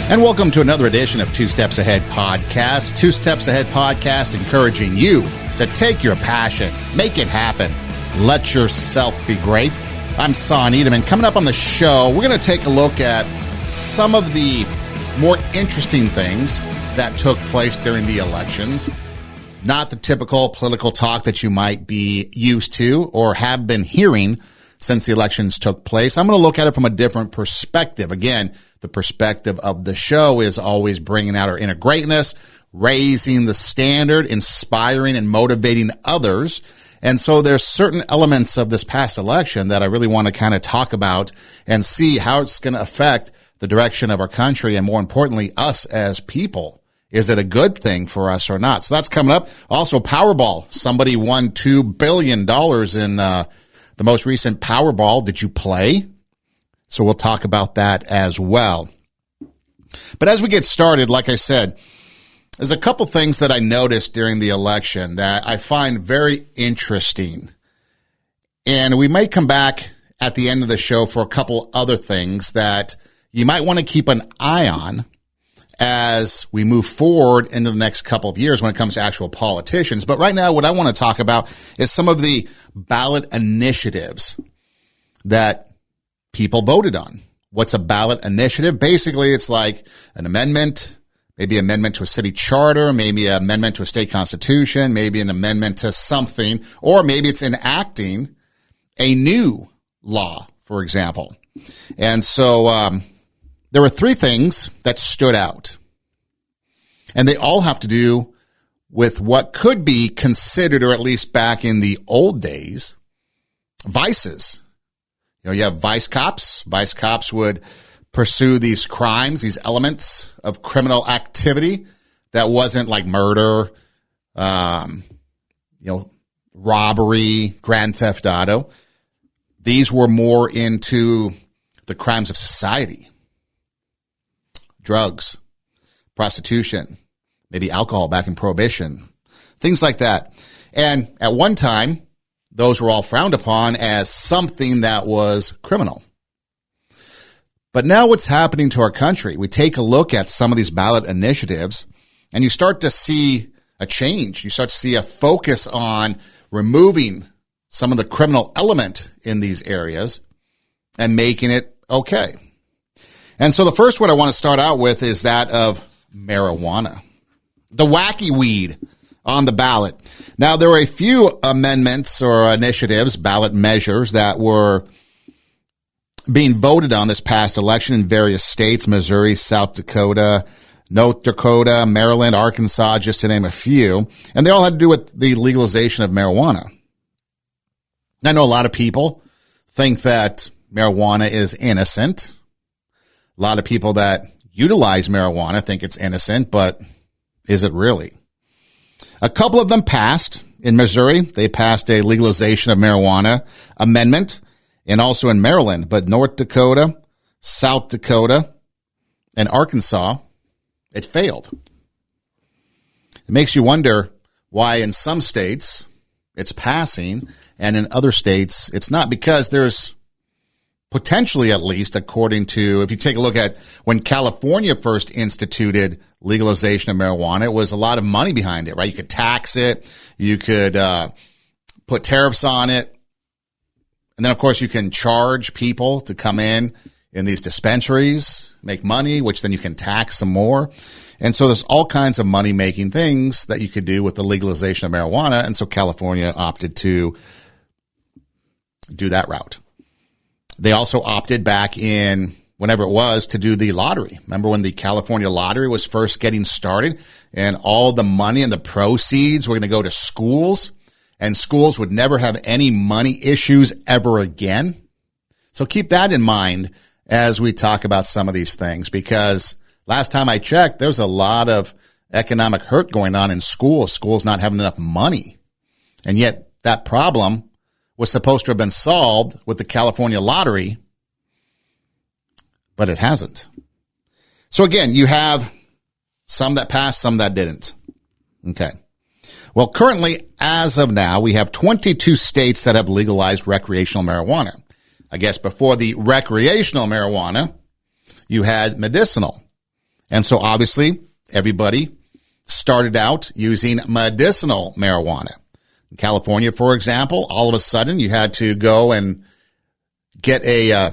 And welcome to another edition of Two Steps Ahead Podcast. Two Steps Ahead Podcast encouraging you to take your passion, make it happen, let yourself be great. I'm Son Edeman. Coming up on the show, we're going to take a look at some of the more interesting things that took place during the elections. Not the typical political talk that you might be used to or have been hearing since the elections took place. I'm going to look at it from a different perspective. Again, the perspective of the show is always bringing out our inner greatness, raising the standard, inspiring and motivating others. And so there's certain elements of this past election that I really want to kind of talk about and see how it's going to affect the direction of our country and, more importantly, us as people. Is it a good thing for us or not? So that's coming up. Also, Powerball. Somebody won $2 billion in the most recent Powerball. Did you play? So we'll talk about that as well. But as we get started, like I said, there's a couple things that I noticed during the election that I find very interesting. And we may come back at the end of the show for a couple other things that you might want to keep an eye on as we move forward into the next couple of years when it comes to actual politicians. But right now, what I want to talk about is some of the ballot initiatives that people voted on. What's a ballot initiative? Basically, it's like an amendment, maybe an amendment to a city charter, maybe an amendment to a state constitution, maybe an amendment to something, or maybe it's enacting a new law, for example. And so there were three things that stood out, and they all have to do with what could be considered, or at least back in the old days, vices. You know, you have vice cops. Vice cops would pursue these crimes, these elements of criminal activity that wasn't like murder, robbery, grand theft auto. These were more into the crimes of society. Drugs, prostitution, maybe alcohol back in Prohibition, things like that. And at one time, those were all frowned upon as something that was criminal. But now what's happening to our country? We take a look at some of these ballot initiatives, and you start to see a change. You start to see a focus on removing some of the criminal element in these areas and making it okay. And so the first one I want to start out with is that of marijuana, the wacky weed on the ballot. Now, there were a few amendments or initiatives, ballot measures, that were being voted on this past election in various states: Missouri, South Dakota, North Dakota, Maryland, Arkansas, just to name a few. And they all had to do with the legalization of marijuana. I know a lot of people think that marijuana is innocent. A lot of people that utilize marijuana think it's innocent, but is it really? A couple of them passed. In Missouri, they passed a legalization of marijuana amendment, and also in Maryland. But North Dakota, South Dakota, and Arkansas, it failed. It makes you wonder why in some states it's passing and in other states it's not, because there's potentially, at least according to, if you take a look at when California first instituted legalization of marijuana, it was a lot of money behind it, right? You could tax it. You could put tariffs on it. And then, of course, you can charge people to come in these dispensaries, make money, which then you can tax some more. And so there's all kinds of money-making things that you could do with the legalization of marijuana. And so California opted to do that route. They also opted back in whenever it was to do the lottery. Remember when the California lottery was first getting started and all the money and the proceeds were going to go to schools, and schools would never have any money issues ever again? So keep that in mind as we talk about some of these things, because last time I checked, there's a lot of economic hurt going on in schools, schools not having enough money. And yet that problem was supposed to have been solved with the California lottery, but it hasn't. So again, you have some that passed, some that didn't. Okay. Well, currently, as of now, we have 22 states that have legalized recreational marijuana. I guess before the recreational marijuana, you had medicinal. And so obviously everybody started out using medicinal marijuana. In California, for example, all of a sudden you had to go and get a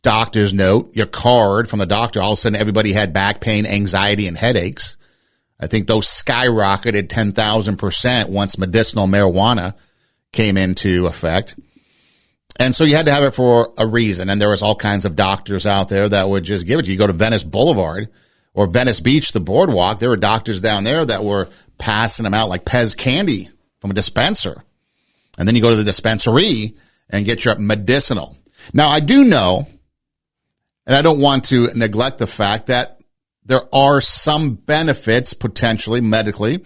doctor's note, your card from the doctor. All of a sudden everybody had back pain, anxiety, and headaches. I think those skyrocketed 10,000% once medicinal marijuana came into effect. And so you had to have it for a reason. And there was all kinds of doctors out there that would just give it to you. You go to Venice Boulevard or Venice Beach, the boardwalk, there were doctors down there that were passing them out like Pez candy from a dispenser. And then you go to the dispensary and get your medicinal. Now, I do know, and I don't want to neglect the fact that there are some benefits potentially medically.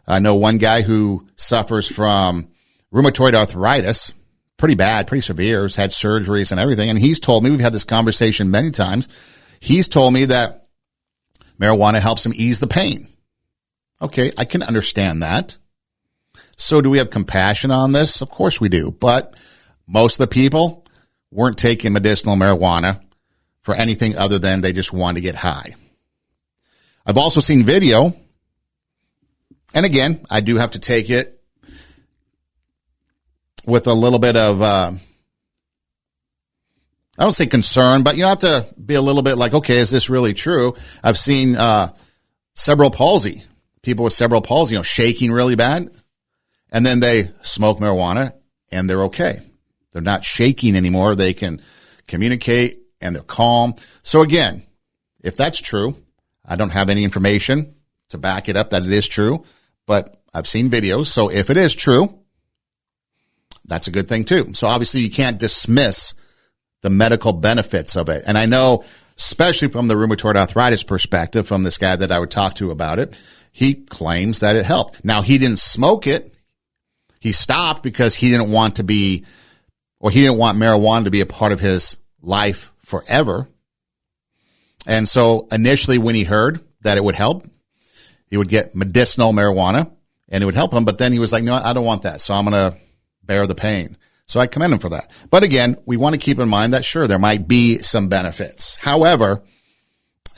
I know one guy who suffers from rheumatoid arthritis, pretty bad, pretty severe, has had surgeries and everything. And he's told me, we've had this conversation many times, he's told me that marijuana helps him ease the pain. Okay, I can understand that. So do we have compassion on this? Of course we do. But most of the people weren't taking medicinal marijuana for anything other than they just wanted to get high. I've also seen video, and again, I do have to take it with a little bit of, I don't say concern, but you have to be a little bit like, okay, is this really true? I've seen cerebral palsy, people with cerebral palsy, shaking really bad, and then they smoke marijuana and they're okay. They're not shaking anymore. They can communicate and they're calm. So again, if that's true, I don't have any information to back it up that it is true, but I've seen videos. So if it is true, that's a good thing too. So obviously you can't dismiss the medical benefits of it. And I know, especially from the rheumatoid arthritis perspective, from this guy that I would talk to about it, he claims that it helped. Now, he didn't smoke it. He stopped because he didn't want marijuana to be a part of his life forever. And so initially when he heard that it would help, he would get medicinal marijuana and it would help him. But then he was like, no, I don't want that. So I'm going to bear the pain. So I commend him for that. But again, we want to keep in mind that sure, there might be some benefits. However,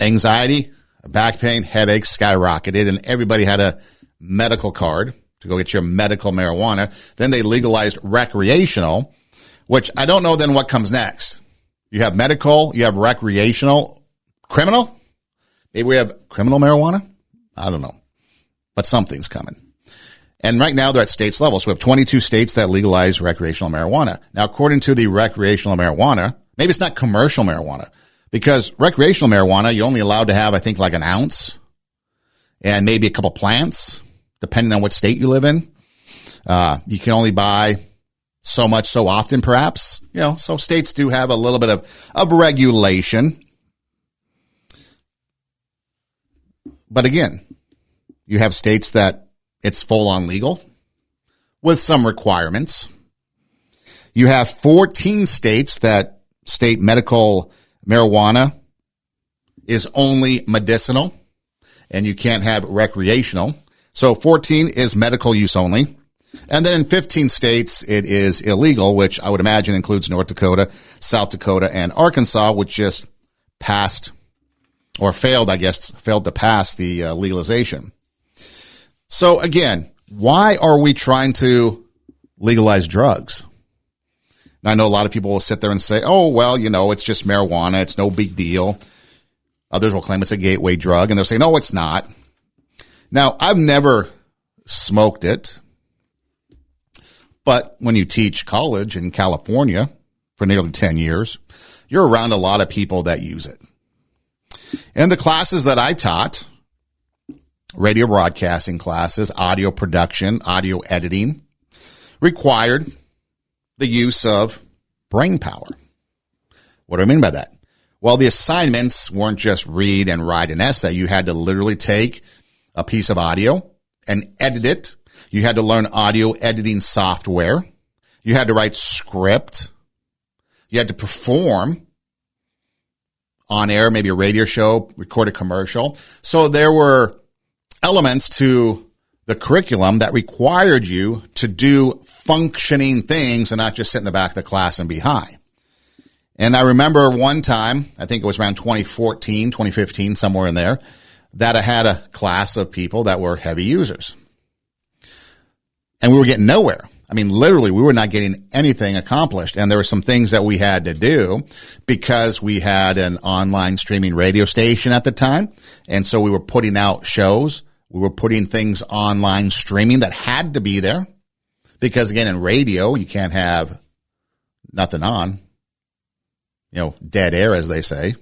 anxiety, back pain, headaches skyrocketed and everybody had a medical card to go get your medical marijuana. Then they legalized recreational, which I don't know then what comes next. You have medical, you have recreational, criminal. Maybe we have criminal marijuana. I don't know, but something's coming. And right now they're at states level. So we have 22 states that legalize recreational marijuana. Now, according to the recreational marijuana, maybe it's not commercial marijuana because recreational marijuana, you're only allowed to have, I think, like an ounce and maybe a couple plants, depending on what state you live in. You can only buy so much so often, perhaps. So states do have a little bit of regulation. But again, you have states that it's full on legal with some requirements. You have 14 states that state medical marijuana is only medicinal and you can't have recreational. So 14 is medical use only. And then in 15 states, it is illegal, which I would imagine includes North Dakota, South Dakota, and Arkansas, which just passed or failed to pass the legalization. So again, why are we trying to legalize drugs? Now, I know a lot of people will sit there and say, oh, well, it's just marijuana. It's no big deal. Others will claim it's a gateway drug, and they'll say, no, it's not. Now, I've never smoked it, but when you teach college in California for nearly 10 years, you're around a lot of people that use it. And the classes that I taught, radio broadcasting classes, audio production, audio editing, required the use of brain power. What do I mean by that? Well, the assignments weren't just read and write an essay. You had to literally take a piece of audio and edit it. You had to learn audio editing software. You had to write script. You had to perform on air, maybe a radio show, record a commercial. So there were elements to the curriculum that required you to do functioning things and not just sit in the back of the class and be high. And I remember one time, I think it was around 2014, 2015, somewhere in there, that I had a class of people that were heavy users. And we were getting nowhere. I mean, literally, we were not getting anything accomplished. And there were some things that we had to do because we had an online streaming radio station at the time. And so we were putting out shows. We were putting things online streaming that had to be there. Because again, in radio, you can't have nothing on, dead air, as they say.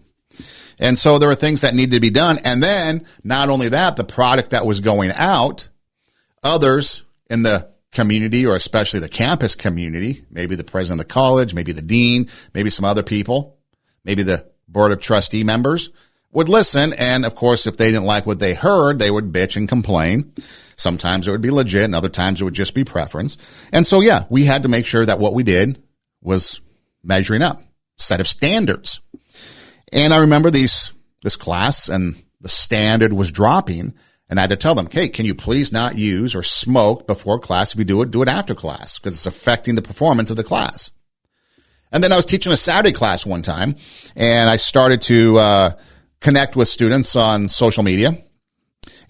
And so there were things that needed to be done. And then not only that, the product that was going out, others in the community, or especially the campus community, maybe the president of the college, maybe the dean, maybe some other people, maybe the board of trustee members would listen. And of course, if they didn't like what they heard, they would bitch and complain. Sometimes it would be legit and other times it would just be preference. And so, yeah, we had to make sure that what we did was measuring up, set of standards. And I remember this class, and the standard was dropping. And I had to tell them, hey, can you please not use or smoke before class? If you do it after class, because it's affecting the performance of the class. And then I was teaching a Saturday class one time, and I started to connect with students on social media.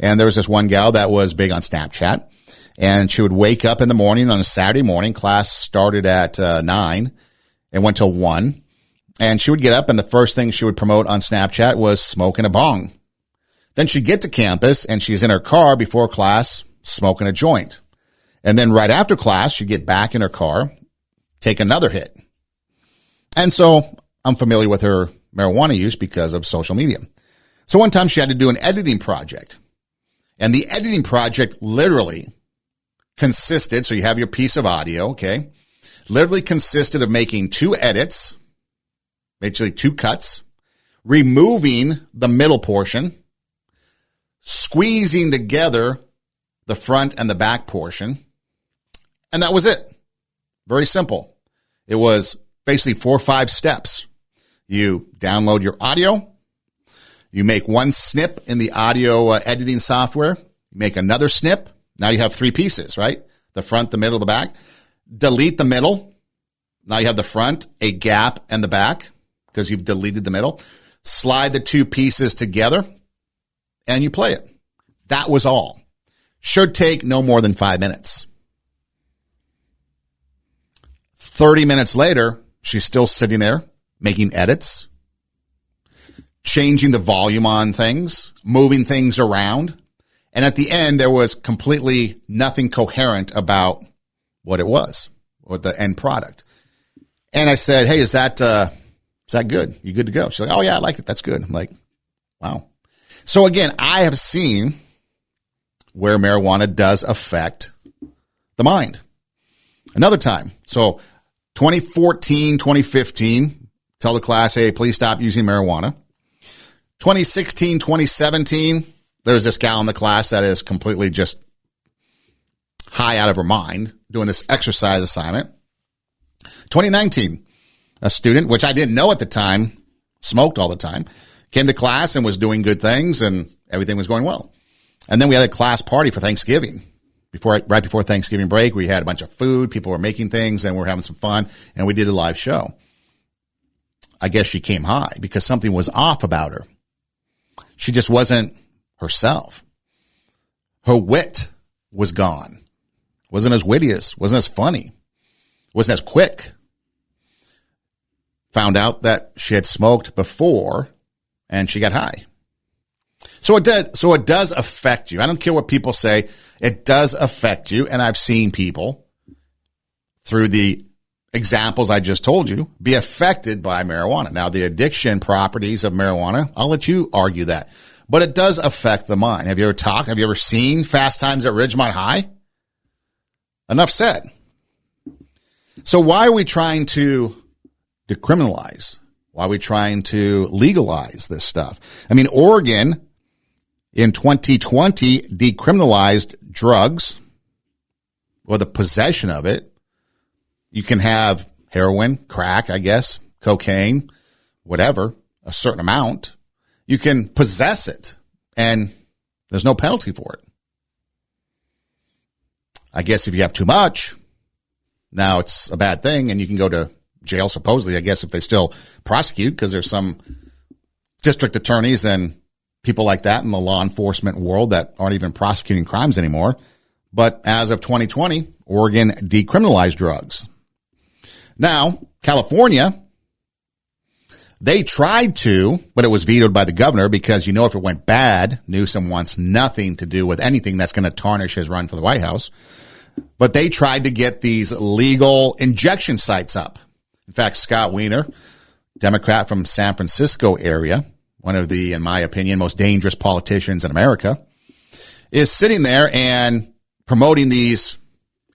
And there was this one gal that was big on Snapchat, and she would wake up in the morning on a Saturday morning. Class started at 9 and went till 1. And she would get up, and the first thing she would promote on Snapchat was smoking a bong. Then she'd get to campus, and she's in her car before class smoking a joint. And then right after class, she'd get back in her car, take another hit. And so I'm familiar with her marijuana use because of social media. So one time she had to do an editing project. And the editing project literally consisted, so you have your piece of audio, okay, literally consisted of making 2 edits, basically 2 cuts, removing the middle portion, squeezing together the front and the back portion, and that was it. Very simple. It was basically 4 or 5 steps. You download your audio. You make one snip in the audio editing software. You make another snip. Now you have 3 pieces, right? The front, the middle, the back. Delete the middle. Now you have the front, a gap, and the back because you've deleted the middle. Slide the 2 pieces together, and you play it. That was all. Should take no more than 5 minutes. 30 minutes later, she's still sitting there making edits, changing the volume on things, moving things around. And at the end, there was completely nothing coherent about what it was or the end product. And I said, hey, is that good? You good to go? She's like, oh yeah, I like it. That's good. I'm like, wow. So again, I have seen where marijuana does affect the mind. Another time. So 2014, 2015, tell the class, hey, please stop using marijuana. 2016, 2017, there's this gal in the class that is completely just high out of her mind doing this exercise assignment. 2019, a student, which I didn't know at the time, smoked all the time, came to class and was doing good things and everything was going well. And then we had a class party for Thanksgiving. Right before Thanksgiving break, we had a bunch of food. People were making things and we were having some fun, and we did a live show. I guess she came high because something was off about her. She just wasn't herself. Her wit was gone. Wasn't as witty, wasn't as funny, wasn't as quick. Found out that she had smoked before and she got high. So it does affect you. I don't care what people say. It does affect you. And I've seen people, through the examples I just told you, be affected by marijuana. Now, the addiction properties of marijuana, I'll let you argue that. But it does affect the mind. Have you ever seen Fast Times at Ridgemont High? Enough said. So why are we trying to decriminalize? Why are we trying to legalize this stuff? I mean, Oregon in 2020 decriminalized drugs, or the possession of it. You can have heroin, crack, I guess, cocaine, whatever, a certain amount. You can possess it, and there's no penalty for it. I guess if you have too much, now it's a bad thing, and you can go to jail, supposedly, I guess, if they still prosecute, because there's some district attorneys and people like that in the law enforcement world that aren't even prosecuting crimes anymore. But as of 2020, Oregon decriminalized drugs. Now, California, they tried to, but it was vetoed by the governor because, if it went bad, Newsom wants nothing to do with anything that's going to tarnish his run for the White House. But they tried to get these legal injection sites up. In fact, Scott Wiener, Democrat from San Francisco area, one of the, in my opinion, most dangerous politicians in America, is sitting there and promoting these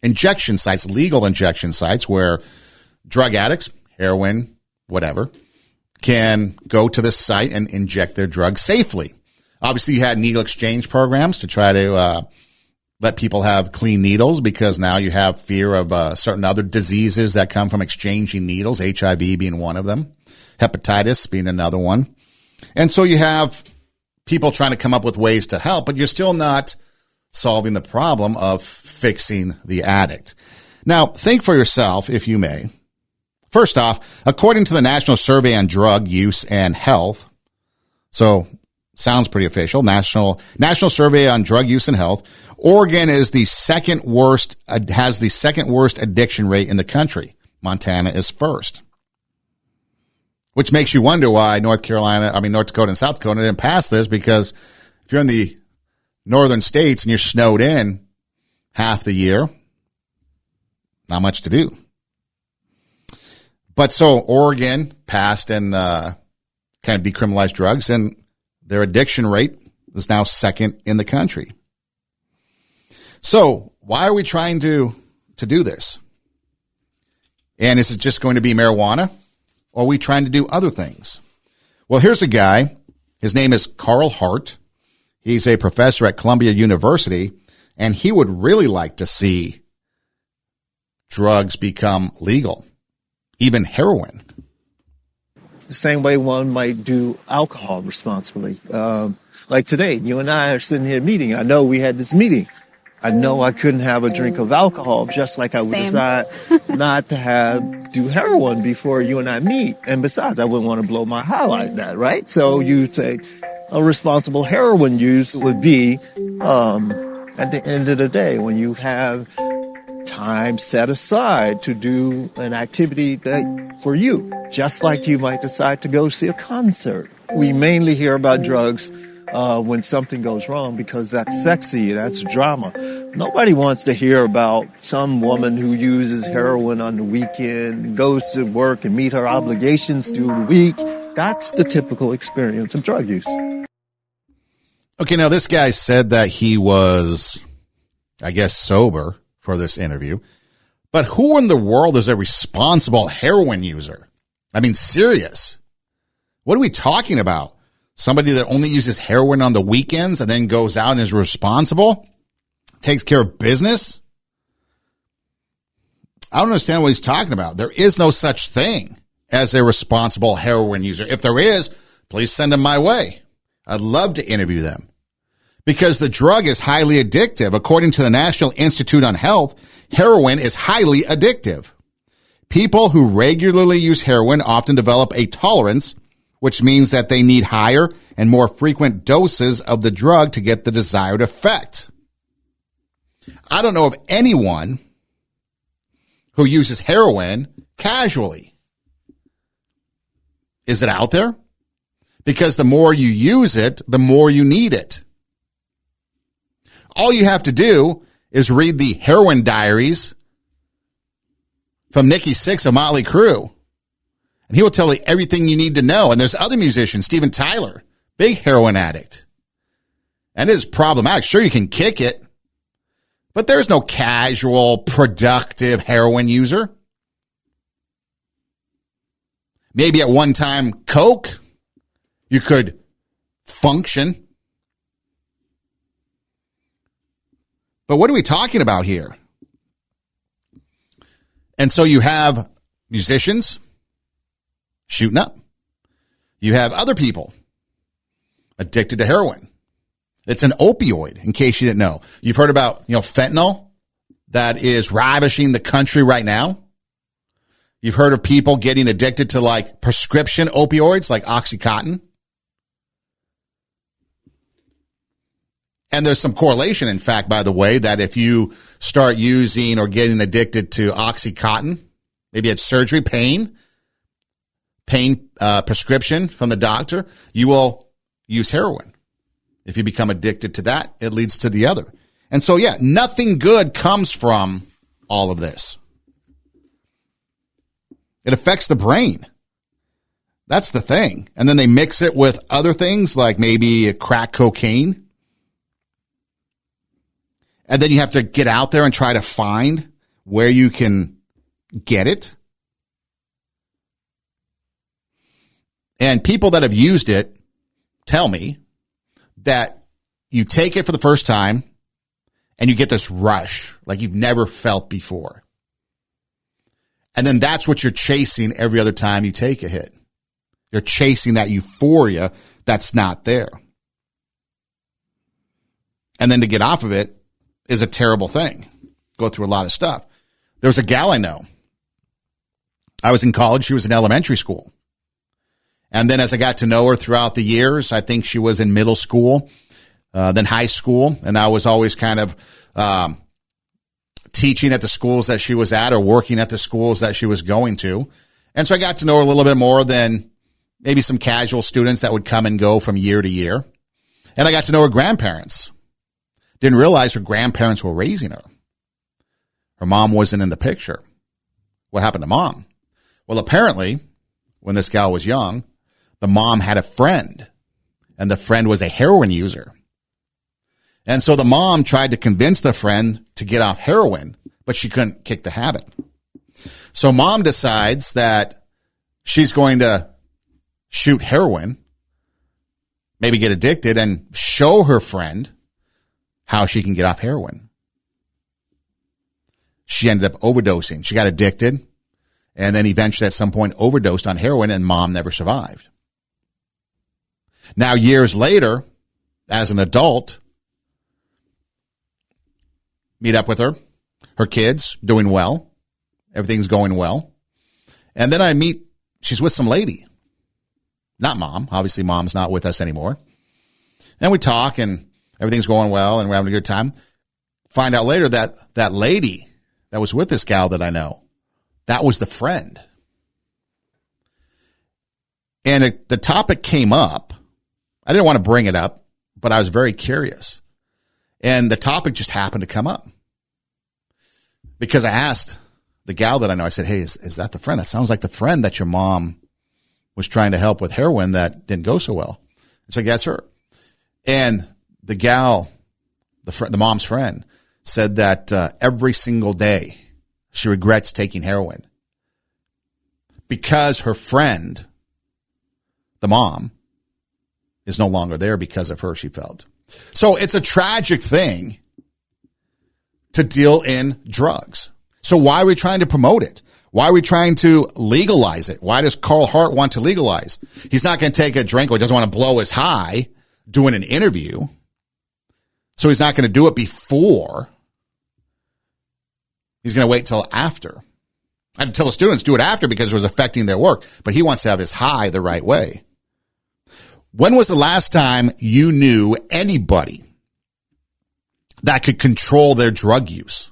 injection sites, legal injection sites, where drug addicts, heroin, whatever, can go to this site and inject their drugs safely. Obviously, you had needle exchange programs to try to let people have clean needles, because now you have fear of certain other diseases that come from exchanging needles, HIV being one of them, hepatitis being another one. And so you have people trying to come up with ways to help, but you're still not solving the problem of fixing the addict. Now, think for yourself, if you may. First off, according to the National Survey on Drug Use and Health, so sounds pretty official, National Survey on Drug Use and Health, Oregon is the second worst, has the second worst addiction rate in the country. Montana is first. Which makes you wonder why North Dakota and South Dakota didn't pass this, because if you're in the northern states and you're snowed in half the year, not much to do. But so Oregon passed and kind of decriminalized drugs, and their addiction rate is now second in the country. So why are we trying to do this? And is it just going to be marijuana? Or are we trying to do other things? Well, here's a guy. His name is Carl Hart. He's a professor at Columbia University, and he would really like to see drugs become legal, even heroin. The same way one might do alcohol responsibly. Like today, you and I are sitting here meeting. I know we had this meeting. I know I couldn't have a drink of alcohol, just like I would decide not to do heroin before you and I meet. And besides, I wouldn't want to blow my high like that, right? So you say a responsible heroin use would be, at the end of the day, when you have time set aside to do an activity that for you, just like you might decide to go see a concert. We mainly hear about drugs when something goes wrong, because that's sexy, that's drama. Nobody wants to hear about some woman who uses heroin on the weekend, goes to work and meet her obligations through the week. That's the typical experience of drug use. Okay, now this guy said that he was, I guess, sober for this interview. But who in the world is a responsible heroin user? I mean, serious. What are we talking about? Somebody that only uses heroin on the weekends and then goes out and is responsible? Takes care of business? I don't understand what he's talking about. There is no such thing as a responsible heroin user. If there is, please send them my way. I'd love to interview them. Because the drug is highly addictive. According to the National Institute on Health, heroin is highly addictive. People who regularly use heroin often develop a tolerance, which means that they need higher and more frequent doses of the drug to get the desired effect. I don't know of anyone who uses heroin casually. Is it out there? Because the more you use it, the more you need it. All you have to do is read the heroin diaries from Nikki Sixx of Motley Crue, and he will tell you everything you need to know. And there's other musicians, Steven Tyler, big heroin addict. And it is problematic. Sure, you can kick it, but there's no casual, productive heroin user. Maybe at one time, coke, you could function. But what are we talking about here? And so you have musicians shooting up. You have other people addicted to heroin. It's an opioid, in case you didn't know. You've heard about, fentanyl that is ravishing the country right now. You've heard of people getting addicted to like prescription opioids like Oxycontin. And there's some correlation, in fact, by the way, that if you start using or getting addicted to Oxycontin, maybe it's surgery, pain prescription from the doctor, you will use heroin. If you become addicted to that, it leads to the other. And so, yeah, nothing good comes from all of this. It affects the brain. That's the thing. And then they mix it with other things like maybe crack cocaine. And then you have to get out there and try to find where you can get it. And people that have used it tell me that you take it for the first time and you get this rush like you've never felt before. And then that's what you're chasing every other time you take a hit. You're chasing that euphoria that's not there. And then to get off of it is a terrible thing. Go through a lot of stuff. There was a gal I know. I was in college. She was in elementary school. And then as I got to know her throughout the years, I think she was in middle school, then high school. And I was always kind of teaching at the schools that she was at or working at the schools that she was going to. And so I got to know her a little bit more than maybe some casual students that would come and go from year to year. And I got to know her grandparents. Didn't realize her grandparents were raising her. Her mom wasn't in the picture. What happened to mom? Well, apparently, when this gal was young, the mom had a friend, and the friend was a heroin user. And so the mom tried to convince the friend to get off heroin, but she couldn't kick the habit. So mom decides that she's going to shoot heroin, maybe get addicted, and show her friend how she can get off heroin. She ended up overdosing. She got addicted and then eventually at some point overdosed on heroin, and mom never survived. Now, years later, as an adult, meet up with her, her kids doing well. Everything's going well. And then I meet, she's with some lady, not mom. Obviously, mom's not with us anymore. And we talk and everything's going well and we're having a good time. Find out later that that lady that was with this gal that I know, that was the friend. And the topic came up. I didn't want to bring it up, but I was very curious. And the topic just happened to come up. Because I asked the gal that I know, I said, hey, is that the friend? That sounds like the friend that your mom was trying to help with heroin that didn't go so well. It's like, that's her. And the gal, the mom's friend, said that every single day she regrets taking heroin because her friend, the mom, is no longer there because of her, she felt. So it's a tragic thing to deal in drugs. So why are we trying to promote it? Why are we trying to legalize it? Why does Carl Hart want to legalize? He's not going to take a drink or he doesn't want to blow his high doing an interview. So he's not going to do it before. He's going to wait till after. And tell the students do it after because it was affecting their work. But he wants to have his high the right way. When was the last time you knew anybody that could control their drug use?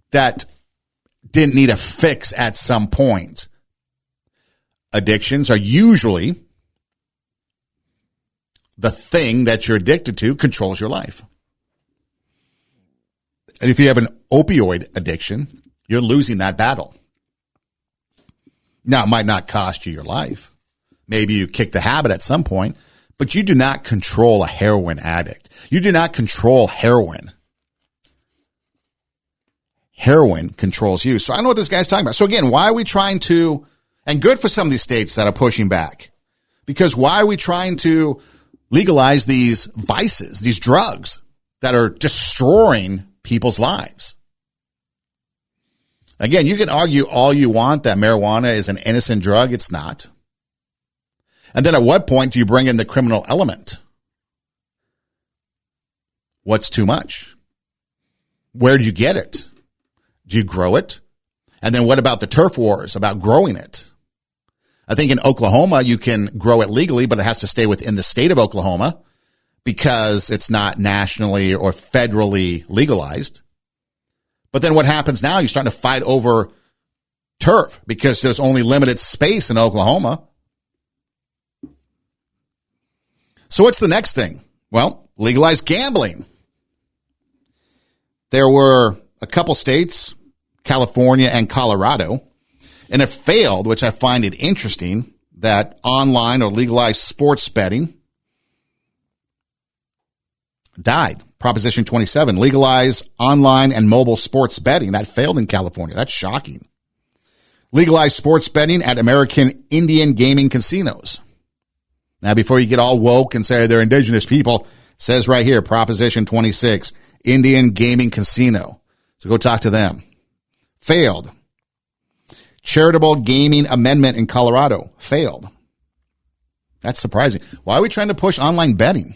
That didn't need a fix at some point. Addictions are usually the thing that you're addicted to controls your life. And if you have an opioid addiction, you're losing that battle. Now, it might not cost you your life. Maybe you kick the habit at some point, but you do not control a heroin addict. You do not control heroin. Heroin controls you. So I don't know what this guy's talking about. So again, why are we trying to, and good for some of these states that are pushing back, because why are we trying to legalize these vices, these drugs that are destroying people's lives? Again, you can argue all you want that marijuana is an innocent drug. It's not. And then at what point do you bring in the criminal element? What's too much? Where do you get it? Do you grow it? And then what about the turf wars about growing it? I think in Oklahoma, you can grow it legally, but it has to stay within the state of Oklahoma because it's not nationally or federally legalized. But then what happens now? You're starting to fight over turf because there's only limited space in Oklahoma. So what's the next thing? Well, legalize gambling. There were a couple states, California and Colorado, and it failed, which I find it interesting, that online or legalized sports betting died. Proposition 27, legalize online and mobile sports betting. That failed in California. That's shocking. Legalize sports betting at American Indian gaming casinos. Now, before you get all woke and say they're indigenous people, says right here, Proposition 26, Indian gaming casino. So go talk to them. Failed. Charitable gaming amendment in Colorado. Failed. That's surprising. Why are we trying to push online betting?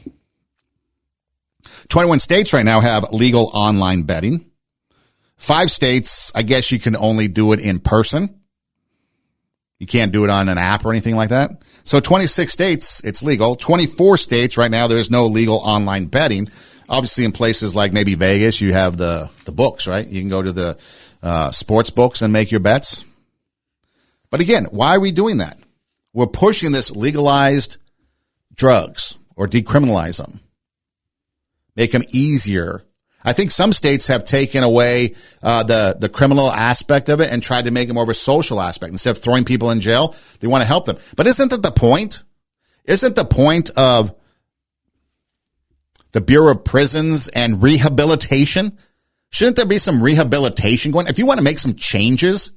21 states right now have legal online betting. 5 states, I guess you can only do it in person. You can't do it on an app or anything like that. So 26 states, it's legal. 24 states right now, there's no legal online betting. Obviously, in places like maybe Vegas, you have the books, right? You can go to the sports books and make your bets. But again, why are we doing that? We're pushing this legalized drugs or decriminalize them. Make them easier. I think some states have taken away the criminal aspect of it and tried to make it more of a social aspect. Instead of throwing people in jail, they want to help them. But isn't that the point? Isn't the point of the Bureau of Prisons and rehabilitation? Shouldn't there be some rehabilitation going? If you want to make some changes,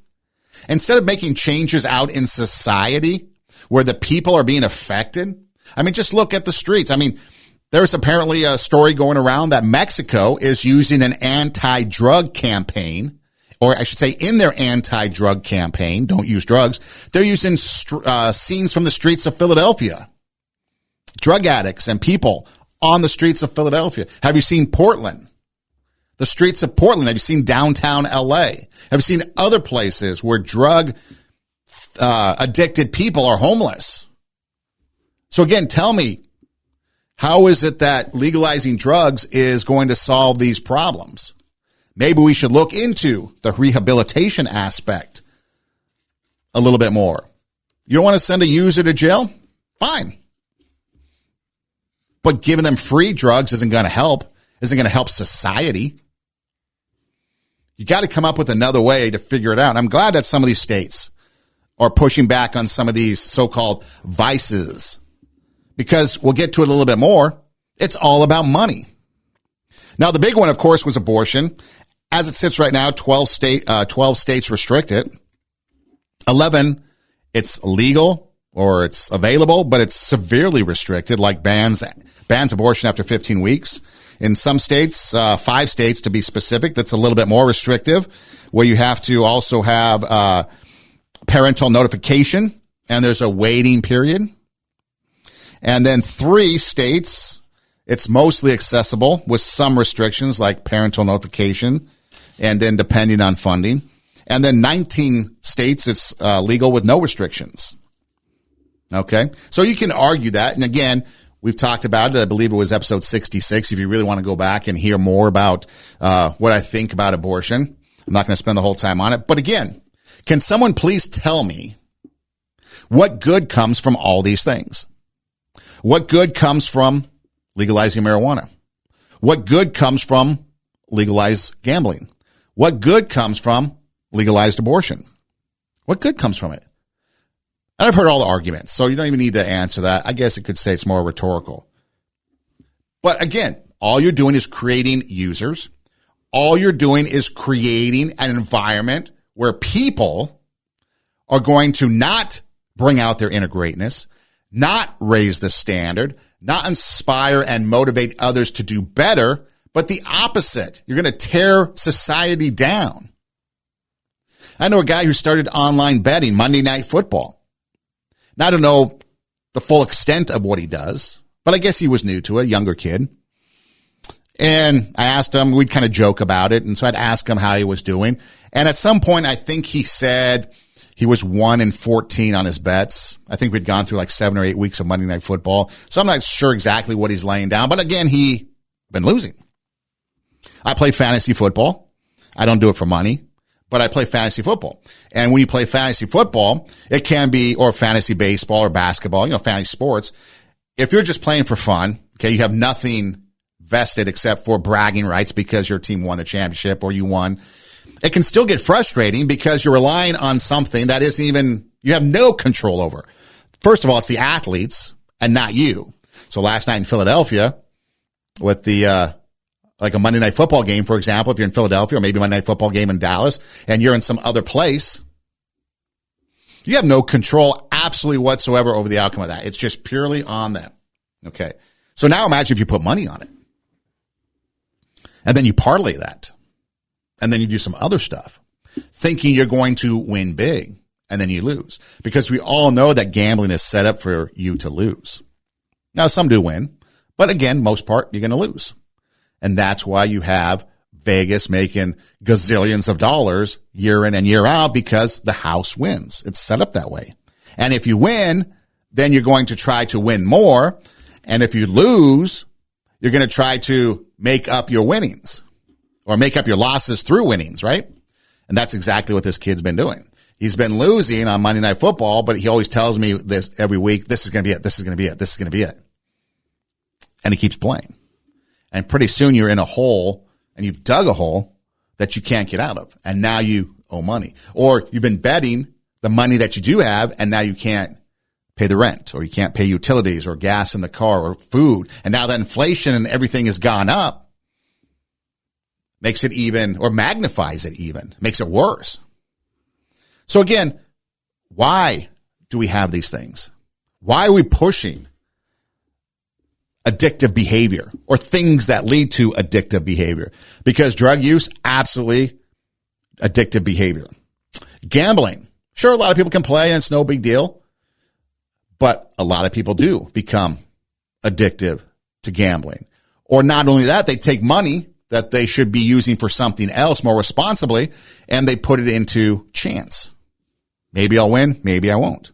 instead of making changes out in society where the people are being affected, I mean, just look at the streets. I mean, there's apparently a story going around that Mexico is using an anti-drug campaign, or I should say in their anti-drug campaign, don't use drugs, they're using scenes from the streets of Philadelphia. Drug addicts and people on the streets of Philadelphia. Have you seen Portland? The streets of Portland. Have you seen downtown LA? Have you seen other places where drug addicted people are homeless? So again, tell me, how is it that legalizing drugs is going to solve these problems? Maybe we should look into the rehabilitation aspect a little bit more. You don't want to send a user to jail? Fine. But giving them free drugs isn't going to help society. You got to come up with another way to figure it out. And I'm glad that some of these states are pushing back on some of these so-called vices. Because we'll get to it a little bit more. It's all about money. Now, the big one, of course, was abortion. As it sits right now, 12 states restrict it. 11, it's legal or it's available, but it's severely restricted, like bans abortion after 15 weeks. In some states, 5 states to be specific, that's a little bit more restrictive, where you have to also have parental notification, and there's a waiting period. And then 3 states, it's mostly accessible with some restrictions like parental notification and then depending on funding. And then 19 states, it's legal with no restrictions. Okay. So you can argue that. And again, we've talked about it. I believe it was episode 66. If you really want to go back and hear more about what I think about abortion, I'm not going to spend the whole time on it. But again, can someone please tell me what good comes from all these things? What good comes from legalizing marijuana? What good comes from legalized gambling? What good comes from legalized abortion? What good comes from it? And I've heard all the arguments, so you don't even need to answer that. I guess it could say it's more rhetorical. But again, all you're doing is creating users. All you're doing is creating an environment where people are going to not bring out their inner greatness, not raise the standard, not inspire and motivate others to do better, but the opposite. You're going to tear society down. I know a guy who started online betting, Monday Night Football. Now, I don't know the full extent of what he does, but I guess he was new to it, a younger kid. And I asked him, we'd kind of joke about it. And so I'd ask him how he was doing. And at some point, I think he said he was 1-14 on his bets. I think we'd gone through like 7 or 8 weeks of Monday Night Football. So I'm not sure exactly what he's laying down. But again, he been losing. I play fantasy football. I don't do it for money, but I play fantasy football. And when you play fantasy football, it can be, or fantasy baseball or basketball, fantasy sports. If you're just playing for fun, okay, you have nothing vested except for bragging rights because your team won the championship or you won. It can still get frustrating because you're relying on something that isn't even, you have no control over. First of all, it's the athletes and not you. So last night in Philadelphia with the, like a Monday Night Football game, for example, if you're in Philadelphia or maybe a Monday Night Football game in Dallas and you're in some other place, you have no control absolutely whatsoever over the outcome of that. It's just purely on them. Okay. So now imagine if you put money on it and then you parlay that and then you do some other stuff thinking you're going to win big and then you lose because we all know that gambling is set up for you to lose. Now, some do win, but again, most part, you're going to lose. And that's why you have Vegas making gazillions of dollars year in and year out because the house wins. It's set up that way. And if you win, then you're going to try to win more. And if you lose, you're going to try to make up your winnings or make up your losses through winnings, right? And that's exactly what this kid's been doing. He's been losing on Monday Night Football, but he always tells me this every week, this is going to be it, this is going to be it, this is going to be it. And he keeps playing. And pretty soon you're in a hole and you've dug a hole that you can't get out of. And now you owe money. Or you've been betting the money that you do have and now you can't pay the rent or you can't pay utilities or gas in the car or food. And now that inflation and everything has gone up makes it even or magnifies it even, makes it worse. So again, why do we have these things? Why are we pushing addictive behavior or things that lead to addictive behavior? Because drug use, absolutely addictive behavior. Gambling, sure, a lot of people can play and it's no big deal, but a lot of people do become addictive to gambling. Or not only that, they take money that they should be using for something else more responsibly and they put it into chance. Maybe I'll win, maybe I won't.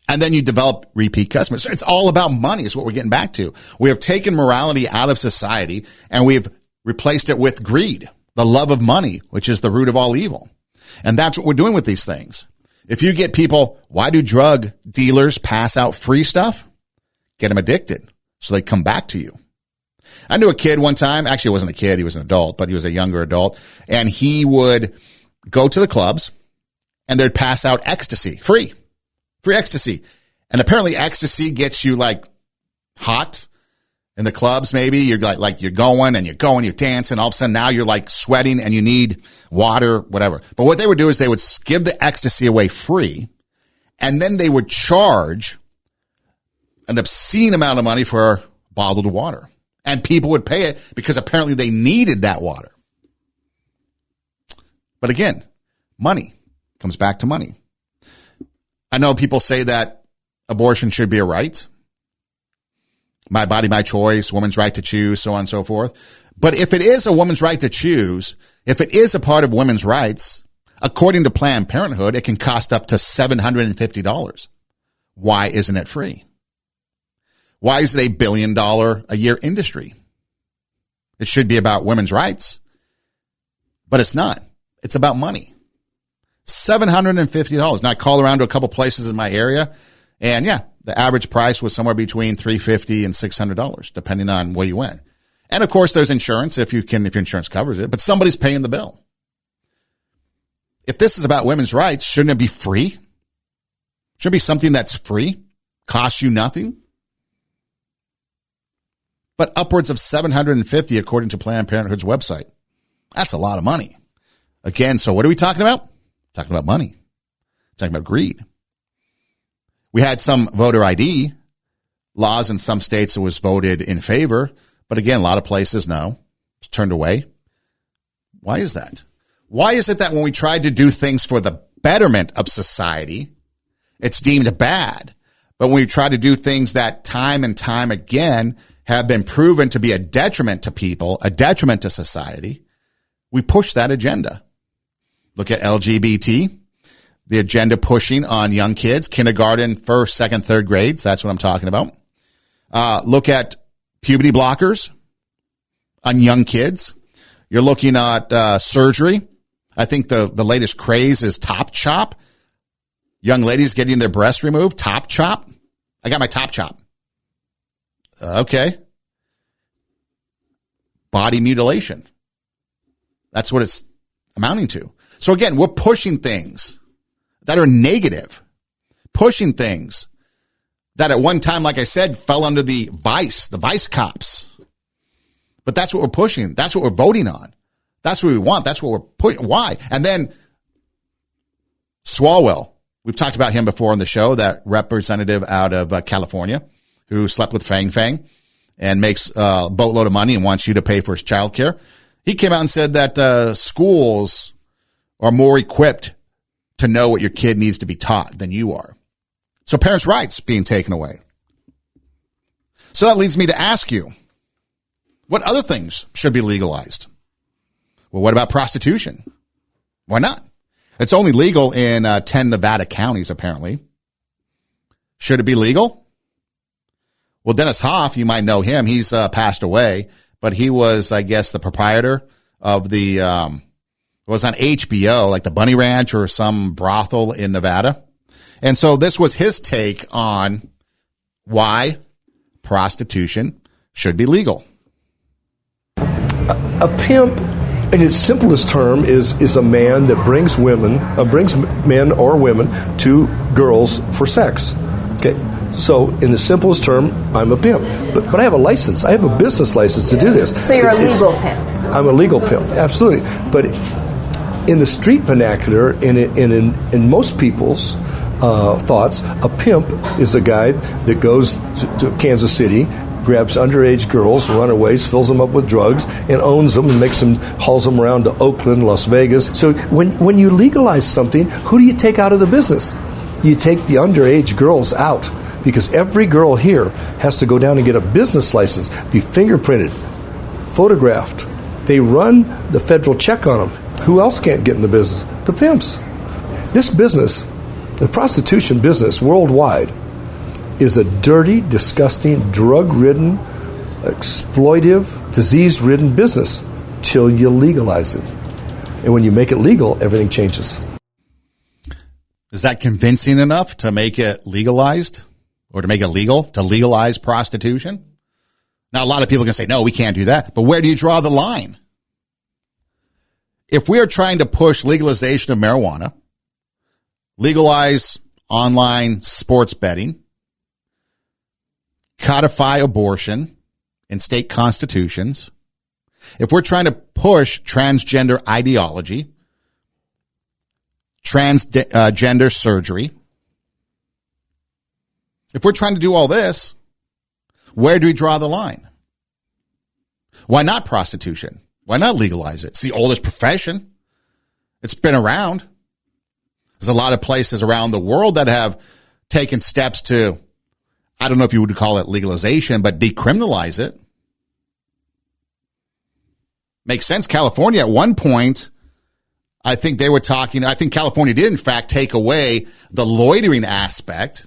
And then you develop repeat customers. It's all about money is what we're getting back to. We have taken morality out of society and we've replaced it with greed, the love of money, which is the root of all evil. And that's what we're doing with these things. If you get people, why do drug dealers pass out free stuff? Get them addicted so they come back to you. I knew a kid one time, actually it wasn't a kid, he was an adult, but he was a younger adult, and he would go to the clubs and they'd pass out ecstasy, free ecstasy. And apparently ecstasy gets you like hot in the clubs. Maybe you're like you're going, you're dancing. All of a sudden now you're like sweating and you need water, whatever. But what they would do is they would give the ecstasy away free. And then they would charge an obscene amount of money for bottled water. And people would pay it because apparently they needed that water. But again, money comes back to money. I know people say that abortion should be a right. My body, my choice, woman's right to choose, so on and so forth. But if it is a woman's right to choose, if it is a part of women's rights, according to Planned Parenthood, it can cost up to $750. Why isn't it free? Why is it $1 billion a year industry? It should be about women's rights, but it's not. It's about money. $750. Now I called around to a couple places in my area and yeah, the average price was somewhere between $350 and $600, depending on where you went. And of course there's insurance if your insurance covers it, but somebody's paying the bill. If this is about women's rights, shouldn't it be free? Should it be something that's free, costs you nothing? But upwards of $750 according to Planned Parenthood's website. That's a lot of money. Again, so what are we talking about? Talking about money. Talking about greed. We had some voter ID laws in some states that was voted in favor, but again, a lot of places, no, it's turned away. Why is that? Why is it that when we try to do things for the betterment of society, it's deemed bad? But when we try to do things that time and time again have been proven to be a detriment to people, a detriment to society, we push that agenda. Look at LGBT, the agenda pushing on young kids, kindergarten, first, second, third grades. That's what I'm talking about. Look at puberty blockers on young kids. You're looking at surgery. I think the latest craze is top chop. Young ladies getting their breasts removed. Top chop. I got my top chop. Okay. Body mutilation. That's what it's amounting to. So again, we're pushing things that are negative, pushing things that at one time, like I said, fell under the vice cops. But that's what we're pushing. That's what we're voting on. That's what we want. That's what we're pushing. Why? And then Swalwell. We've talked about him before on the show, that representative out of California who slept with Fang Fang and makes a boatload of money and wants you to pay for his child care. He came out and said that schools are more equipped to know what your kid needs to be taught than you are. So parents' rights being taken away. So that leads me to ask you, what other things should be legalized? Well, what about prostitution? Why not? It's only legal in 10 Nevada counties, apparently. Should it be legal? Well, Dennis Hoff, you might know him. He's passed away, but he was, I guess, the proprietor of the, it was on HBO, like the Bunny Ranch or some brothel in Nevada. And so this was his take on why prostitution should be legal. A pimp, in its simplest term, is a man that brings men or women to girls for sex. Okay, so in the simplest term, I'm a pimp, but I have a license. I have a business license to do this. So you're a legal pimp. I'm a legal pimp, absolutely. But in the street vernacular, in most people's thoughts, a pimp is a guy that goes to Kansas City, grabs underage girls, runaways, fills them up with drugs, and owns them and hauls them around to Oakland, Las Vegas. So when you legalize something, who do you take out of the business? You take the underage girls out, because every girl here has to go down and get a business license, be fingerprinted, photographed. They run the federal check on them. Who else can't get in the business? The pimps. This business, the prostitution business worldwide, is a dirty, disgusting, drug-ridden, exploitive, disease-ridden business till you legalize it. And when you make it legal, everything changes. Is that convincing enough to make it legalized or to make it legal, to legalize prostitution? Now, a lot of people can say, no, we can't do that. But where do you draw the line? If we are trying to push legalization of marijuana, legalize online sports betting, codify abortion in state constitutions, if we're trying to push transgender ideology, transgender surgery, if we're trying to do all this, where do we draw the line? Why not prostitution? Why not legalize it? It's the oldest profession. It's been around. There's a lot of places around the world that have taken steps to, I don't know if you would call it legalization, but decriminalize it. Makes sense. California, at one point, I think California did, in fact, take away the loitering aspect.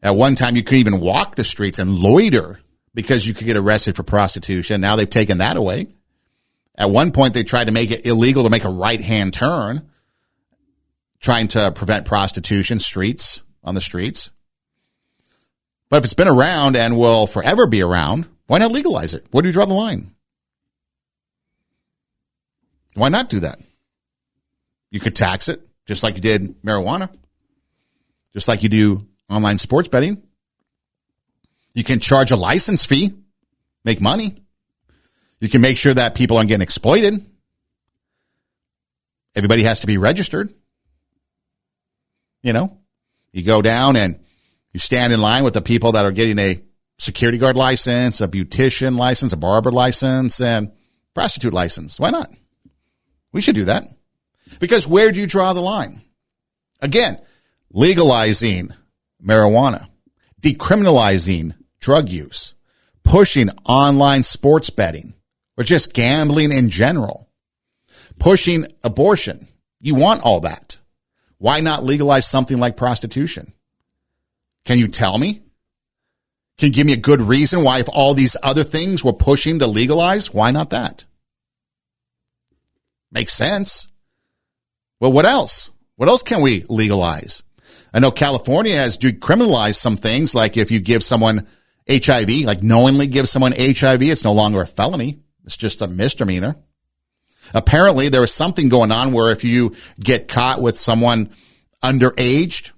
At one time, you could even walk the streets and loiter because you could get arrested for prostitution. Now they've taken that away. At one point, they tried to make it illegal to make a right-hand turn, trying to prevent prostitution on the streets. But if it's been around and will forever be around, why not legalize it? Where do you draw the line? Why not do that? You could tax it, just like you did marijuana, just like you do online sports betting. You can charge a license fee, make money. You can make sure that people aren't getting exploited. Everybody has to be registered. You know, you go down and you stand in line with the people that are getting a security guard license, a beautician license, a barber license, and prostitute license. Why not? We should do that. Because where do you draw the line? Again, legalizing marijuana, decriminalizing drug use, pushing online sports betting or just gambling in general, pushing abortion. You want all that. Why not legalize something like prostitution? Can you tell me? Can you give me a good reason why, if all these other things we're pushing to legalize, why not that? Makes sense. Well, what else? What else can we legalize? I know California has decriminalized some things, like if you give someone HIV, like knowingly give someone HIV, it's no longer a felony. It's just a misdemeanor. Apparently, there is something going on where if you get caught with someone underage,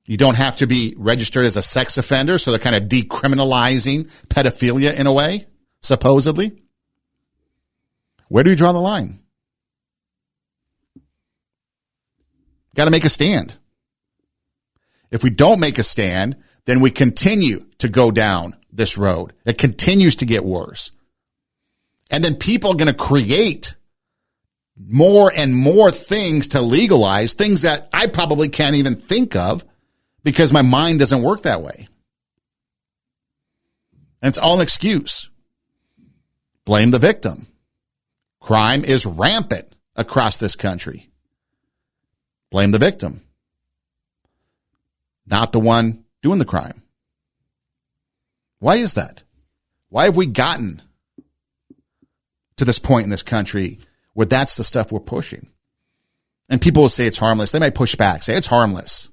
you don't have to be registered as a sex offender, so they're kind of decriminalizing pedophilia in a way, supposedly. Where do you draw the line? Got to make a stand. If we don't make a stand, then we continue to go down this road. It continues to get worse. And then people are going to create more and more things to legalize, things that I probably can't even think of because my mind doesn't work that way. And it's all an excuse. Blame the victim. Crime is rampant across this country. Blame the victim, not the one doing the crime. Why is that? Why have we gotten to this point in this country where that's the stuff we're pushing? And people will say it's harmless. They might push back, say it's harmless.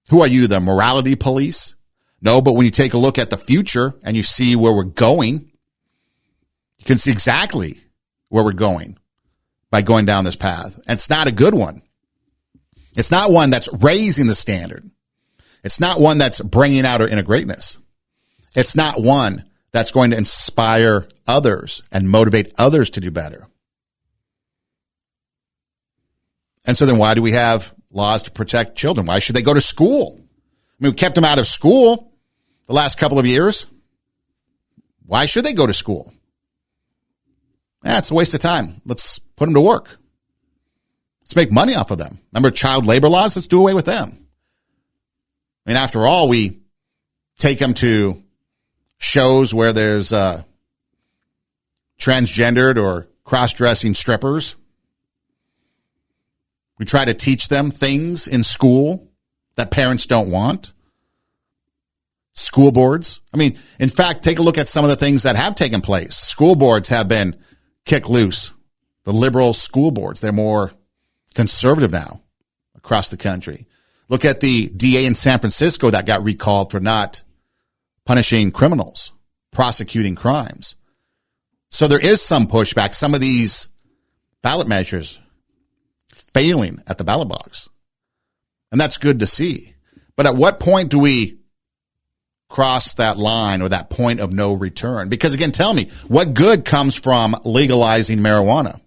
Who are you, the morality police? No, but when you take a look at the future and you see where we're going, you can see exactly where we're going by going down this path. And it's not a good one. It's not one that's raising the standard. It's not one that's bringing out our inner greatness. It's not one that's going to inspire others and motivate others to do better. And so then why do we have laws to protect children? Why should they go to school? I mean, we kept them out of school the last couple of years. Why should they go to school? It's a waste of time. Let's put them to work. Let's make money off of them. Remember child labor laws? Let's do away with them. I mean, after all, we take them to shows where there's transgendered or cross-dressing strippers. We try to teach them things in school that parents don't want. School boards. I mean, in fact, take a look at some of the things that have taken place. School boards have been kicked loose. The liberal school boards, they're more conservative now across the country. Look at the DA in San Francisco that got recalled for not punishing criminals, prosecuting crimes. So there is some pushback. Some of these ballot measures failing at the ballot box. And that's good to see. But at what point do we cross that line or that point of no return? Because again, tell me, what good comes from legalizing marijuana?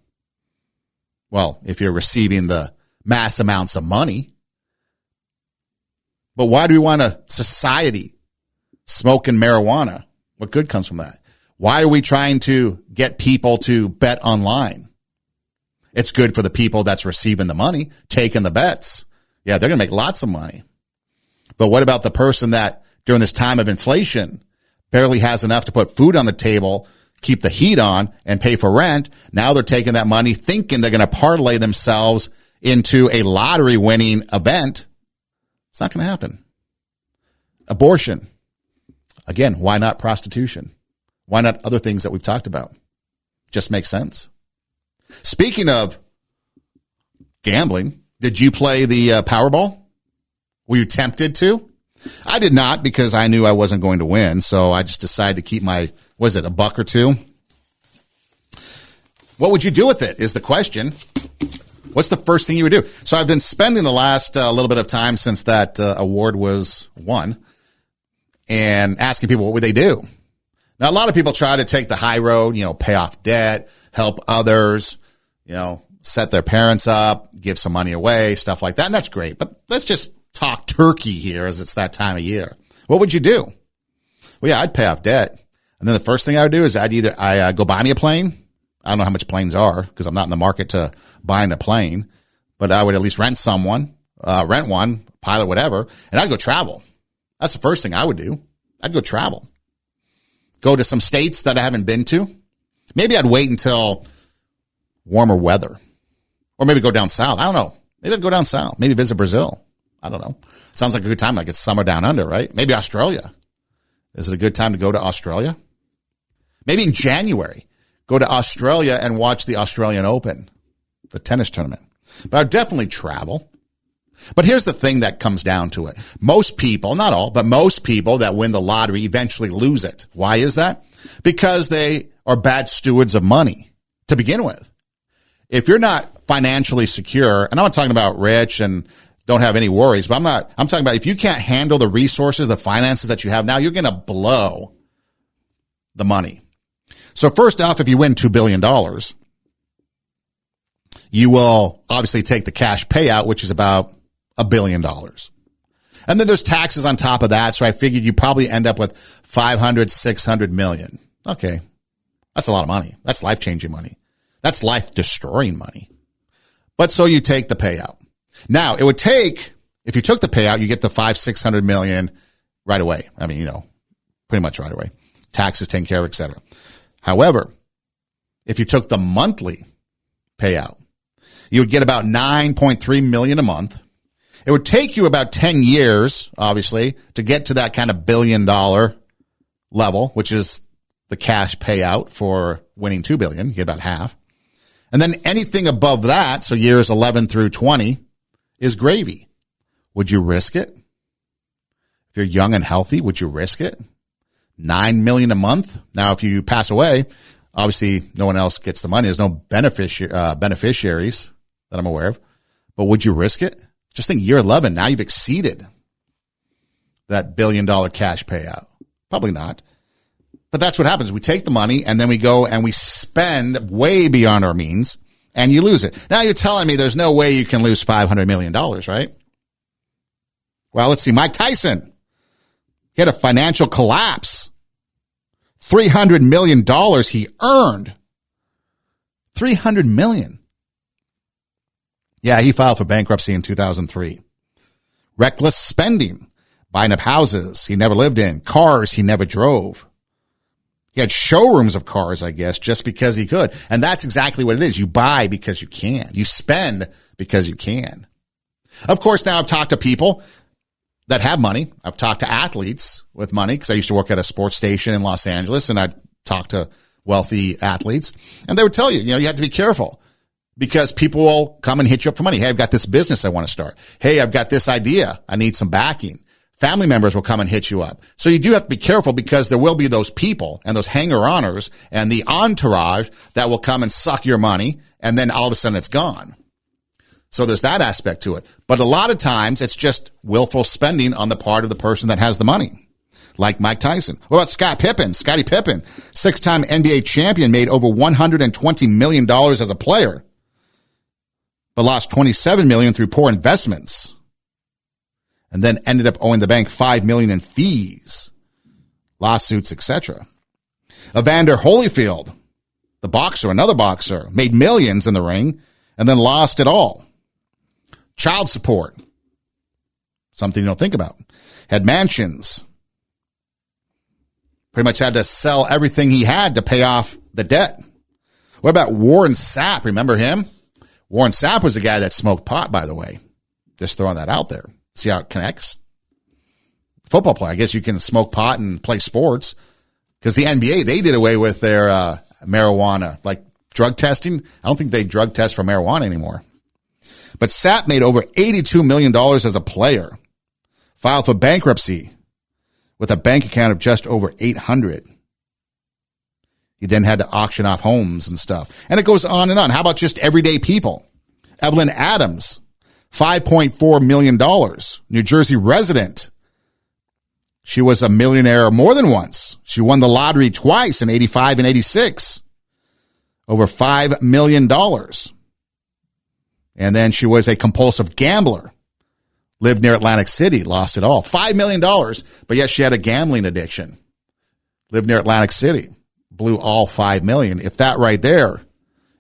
Well, if you're receiving the mass amounts of money. But why do we want a society smoking marijuana? What good comes from that? Why are we trying to get people to bet online? It's good for the people that's receiving the money, taking the bets. Yeah, they're going to make lots of money. But what about the person that during this time of inflation barely has enough to put food on the table, keep the heat on, and pay for rent? Now they're taking that money thinking they're going to parlay themselves into a lottery winning event. It's not going to happen. Abortion. Again, why not prostitution? Why not other things that we've talked about? Just makes sense. Speaking of gambling, did you play the Powerball? Were you tempted to? I did not, because I knew I wasn't going to win, so I just decided to keep my, was it, $1 or $2? What would you do with it is the question. What's the first thing you would do? So I've been spending the last little bit of time since that award was won and asking people what would they do. Now, a lot of people try to take the high road, pay off debt, help others, set their parents up, give some money away, stuff like that. And that's great. But let's just talk turkey here as it's that time of year. What would you do? Well, yeah, I'd pay off debt. And then the first thing I would do is I'd go buy me a plane. I don't know how much planes are because I'm not in the market to buying a plane, but I would at least rent one, pilot, whatever, and I'd go travel. That's the first thing I would do. I'd go travel. go to some states that I haven't been to. Maybe I'd wait until warmer weather. Or maybe go down south. I don't know. Maybe I'd go down south. Maybe visit Brazil. I don't know. Sounds like a good time, like it's summer down under, right? Maybe Australia. Is it a good time to go to Australia? Maybe in January, go to Australia and watch the Australian Open, the tennis tournament. But I'd definitely travel. But here's the thing that comes down to it. Most people, not all, but most people that win the lottery eventually lose it. Why is that? Because they are bad stewards of money to begin with. If you're not financially secure, and I'm not talking about rich and don't have any worries, but I'm talking about if you can't handle the resources, the finances that you have now, you're going to blow the money. So first off, if you win $2 billion, you will obviously take the cash payout, which is about $1 billion. And then there's taxes on top of that. So I figured you probably end up with 500, 600 million. Okay. That's a lot of money. That's life-changing money. That's life-destroying money. But so you take the payout. Now, it would take, if you took the payout, you get the 500-600 million right away. I mean, pretty much right away. Taxes taken care of, et cetera. However, if you took the monthly payout, you would get about 9.3 million a month. It would take you about 10 years, obviously, to get to that kind of $1 billion level, which is the cash payout for winning $2 billion. You get about half. And then anything above that, so years 11 through 20, is gravy. Would you risk it? If you're young and healthy, would you risk it? $9 million a month. Now, if you pass away, obviously no one else gets the money. There's no beneficiaries that I'm aware of. But would you risk it? Just think year 11. Now you've exceeded that $1 billion cash payout. Probably not. But that's what happens. We take the money and then we go and we spend way beyond our means and you lose it. Now you're telling me there's no way you can lose $500 million, right? Well, let's see. Mike Tyson. He had a financial collapse. $300 million he earned. $300 million. Yeah, he filed for bankruptcy in 2003. Reckless spending. Buying up houses he never lived in. Cars he never drove. He had showrooms of cars, I guess, just because he could. And that's exactly what it is. You buy because you can. You spend because you can. Of course, now I've talked to people that have money. I've talked to athletes with money because I used to work at a sports station in Los Angeles and I'd talk to wealthy athletes and they would tell you, you have to be careful because people will come and hit you up for money. Hey, I've got this business I want to start. Hey, I've got this idea. I need some backing. Family members will come and hit you up. So you do have to be careful because there will be those people and those hanger-oners and the entourage that will come and suck your money and then all of a sudden it's gone. So there's that aspect to it. But a lot of times it's just willful spending on the part of the person that has the money. Like Mike Tyson. What about Scottie Pippen? 6-time NBA champion, made over $120 million as a player, but lost $27 million through poor investments. And then ended up owing the bank $5 million in fees, lawsuits, etc. Evander Holyfield, the boxer, another boxer, made millions in the ring and then lost it all. Child support, something you don't think about. Had mansions. Pretty much had to sell everything he had to pay off the debt. What about Warren Sapp? Remember him? Warren Sapp was the guy that smoked pot, by the way. Just throwing that out there. See how it connects? Football player. I guess you can smoke pot and play sports because the NBA, they did away with their marijuana, like drug testing. I don't think they drug test for marijuana anymore. But Sapp made over $82 million as a player, filed for bankruptcy with a bank account of just over $800. He then had to auction off homes and stuff. And it goes on and on. How about just everyday people? Evelyn Adams. $5.4 million. New Jersey resident. She was a millionaire more than once. She won the lottery twice in 85 and 86. Over $5 million. And then she was a compulsive gambler. Lived near Atlantic City. Lost it all. $5 million. But yet she had a gambling addiction. Lived near Atlantic City. Blew all $5 million. If that right there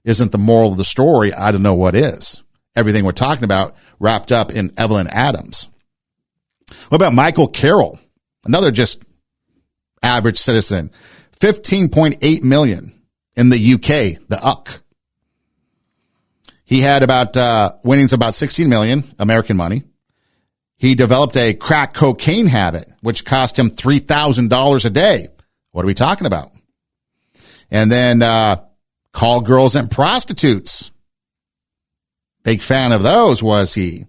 isn't the moral of the story, I don't know what is. Everything we're talking about wrapped up in Evelyn Adams. What about Michael Carroll? Another just average citizen. $15.8 million in the UK, the UK. He had about winnings of about 16 million American money. He developed a crack cocaine habit, which cost him $3,000 a day. What are we talking about? And then call girls and prostitutes. Big fan of those was he.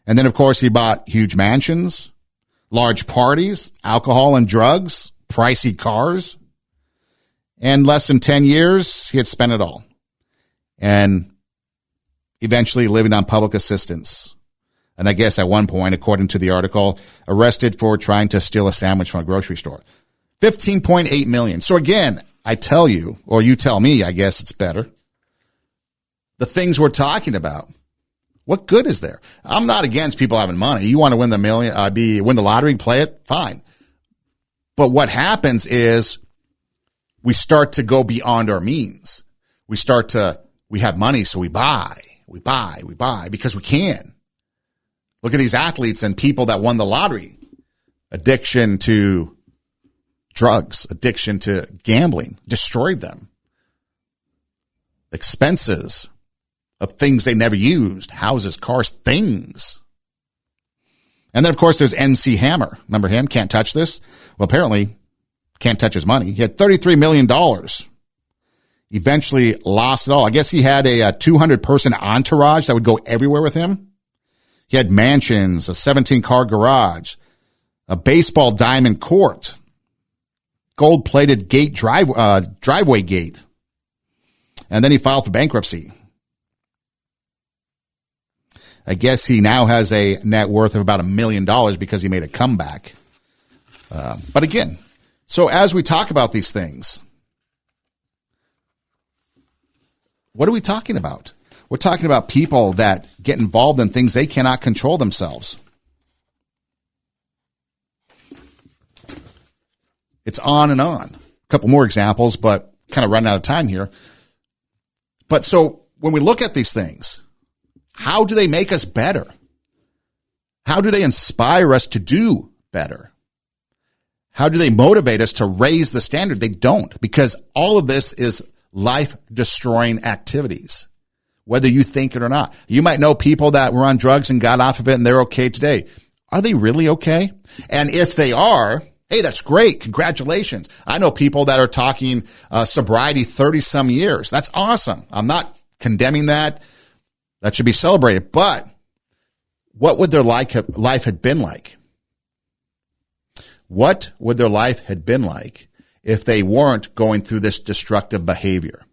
And then, of course, he bought huge mansions, large parties, alcohol and drugs, pricey cars. And less than 10 years, he had spent it all. And eventually living on public assistance. And I guess at one point, according to the article, arrested for trying to steal a sandwich from a grocery store. 15.8 million. So again, I tell you, or you tell me, I guess it's better. The things we're talking about. What good is there? I'm not against people having money. You want to win the win the lottery, play it, fine. But what happens is we start to go beyond our means. We have money, so we buy because we can. Look at these athletes and people that won the lottery. Addiction to drugs, addiction to gambling, destroyed them. Expenses of things they never used, houses, cars, things. And then, of course, there's MC Hammer. Remember him? Can't touch this. Well, apparently, can't touch his money. He had $33 million. Eventually lost it all. I guess he had a 200-person entourage that would go everywhere with him. He had mansions, a 17-car garage, a baseball diamond court, gold-plated driveway gate. And then he filed for bankruptcy. I guess he now has a net worth of about $1 million because he made a comeback. But again, so as we talk about these things, what are we talking about? We're talking about people that get involved in things they cannot control themselves. It's on and on. A couple more examples, but kind of running out of time here. But so when we look at these things, how do they make us better? How do they inspire us to do better? How do they motivate us to raise the standard? They don't, because all of this is life-destroying activities, whether you think it or not. You might know people that were on drugs and got off of it and they're okay today. Are they really okay? And if they are, hey, that's great. Congratulations. I know people that are talking sobriety 30-some years. That's awesome. I'm not condemning that. That should be celebrated. But what would their life have been like? What would their life have been like if they weren't going through this destructive behavior?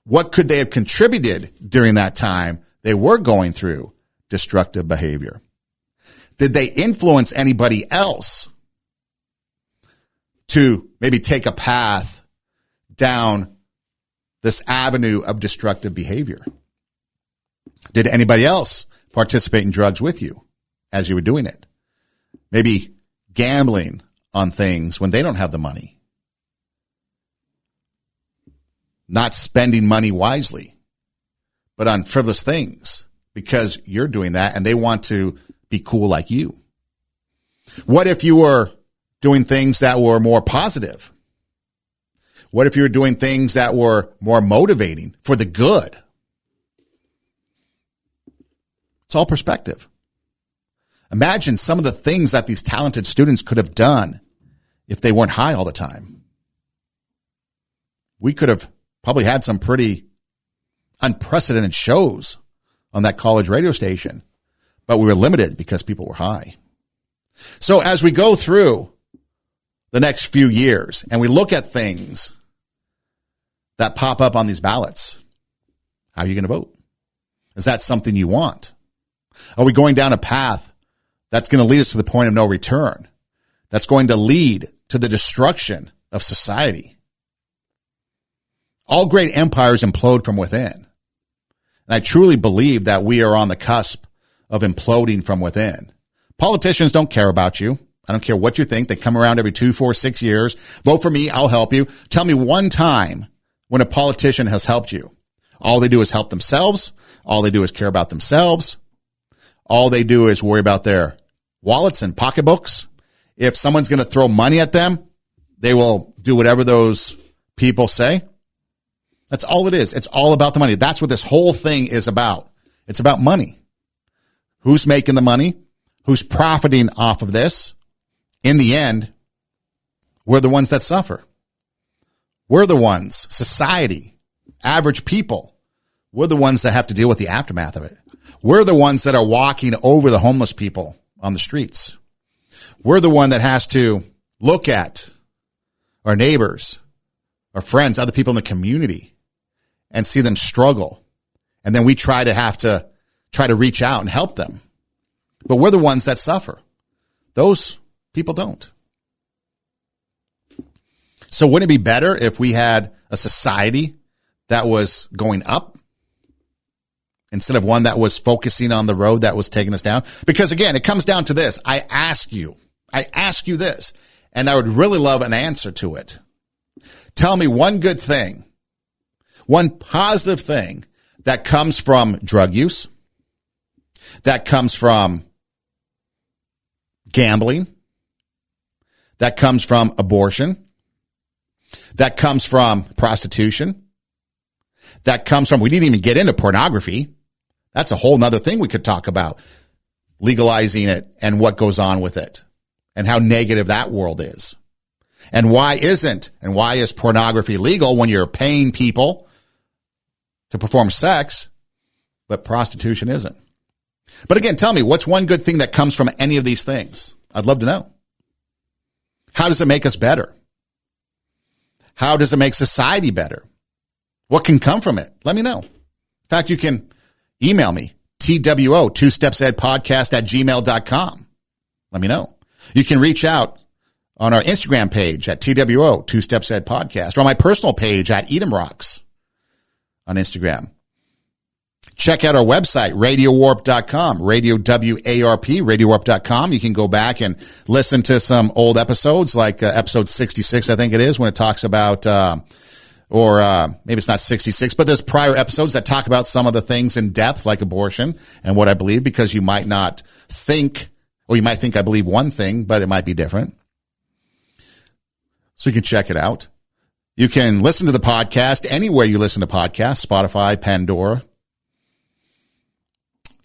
What could they have contributed during that time they were going through destructive behavior? Did they influence anybody else to maybe take a path down this avenue of destructive behavior? Did anybody else participate in drugs with you as you were doing it? Maybe gambling on things when they don't have the money. Not spending money wisely, but on frivolous things because you're doing that and they want to be cool like you. What if you were doing things that were more positive? What if you were doing things that were more motivating for the good? It's all perspective. Imagine some of the things that these talented students could have done if they weren't high all the time. We could have probably had some pretty unprecedented shows on that college radio station, but we were limited because people were high. So as we go through the next few years and we look at things that pop up on these ballots, how are you going to vote? Is that something you want? Are we going down a path that's going to lead us to the point of no return? That's going to lead to the destruction of society. All great empires implode from within. And I truly believe that we are on the cusp of imploding from within. Politicians don't care about you. I don't care what you think. They come around every 2, 4, 6 years. Vote for me. I'll help you. Tell me one time when a politician has helped you. All they do is help themselves. All they do is care about themselves. All they do is worry about their wallets and pocketbooks. If someone's going to throw money at them, They will do whatever those people say. That's all it is. It's all about the money. That's what this whole thing is about. It's about money. Who's making the money? Who's profiting off of this? In the end, we're the ones that suffer. We're the ones, society, average people. We're the ones that have to deal with the aftermath of it. We're the ones that are walking over the homeless people on the streets. We're the one that has to look at our neighbors, our friends, other people in the community and see them struggle. And then we try to reach out and help them. But we're the ones that suffer. Those people don't. So wouldn't it be better if we had a society that was going up instead of one that was focusing on the road that was taking us down? Because again, it comes down to this. I ask you this, and I would really love an answer to it. Tell me one good thing, one positive thing that comes from drug use, that comes from gambling, that comes from abortion, that comes from prostitution, that comes from, we didn't even get into pornography. That's a whole nother thing we could talk about, legalizing it and what goes on with it and how negative that world is. And why is pornography legal when you're paying people to perform sex, but prostitution isn't? But again, tell me, what's one good thing that comes from any of these things? I'd love to know. How does it make us better? How does it make society better? What can come from it? Let me know. In fact, you can email me, TWO, 2stepsaheadpodcast@gmail.com. Let me know. You can reach out on our Instagram page at TWO, 2stepsaheadpodcast, or on my personal page at Edom Rocks on Instagram. Check out our website, radiowarp.com, radio W-A-R-P, radiowarp.com. You can go back and listen to some old episodes, like episode 66, I think it is, when it talks about, or maybe it's not 66, but there's prior episodes that talk about some of the things in depth, like abortion and what I believe, because you might not think, or you might think I believe one thing, but it might be different. So you can check it out. You can listen to the podcast anywhere you listen to podcasts, Spotify, Pandora.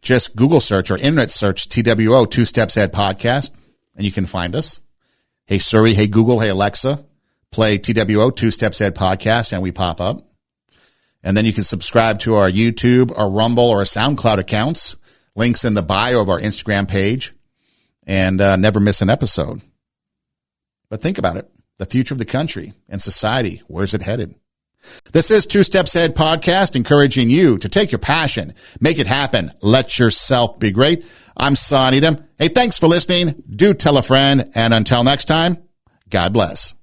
Just Google search or internet search TWO, 2 Steps Ahead Podcast, and you can find us. Hey Siri, hey Google, hey Alexa, play TWO, 2 Steps Ahead Podcast, and we pop up. And then you can subscribe to our YouTube, our Rumble, or our SoundCloud accounts. Links in the bio of our Instagram page, and never miss an episode. But think about it. The future of the country and society, where's it headed? This is 2 Steps Ahead Podcast, encouraging you to take your passion, make it happen, let yourself be great. I'm Son Edom. Hey, thanks for listening. Do tell a friend, and until next time, God bless.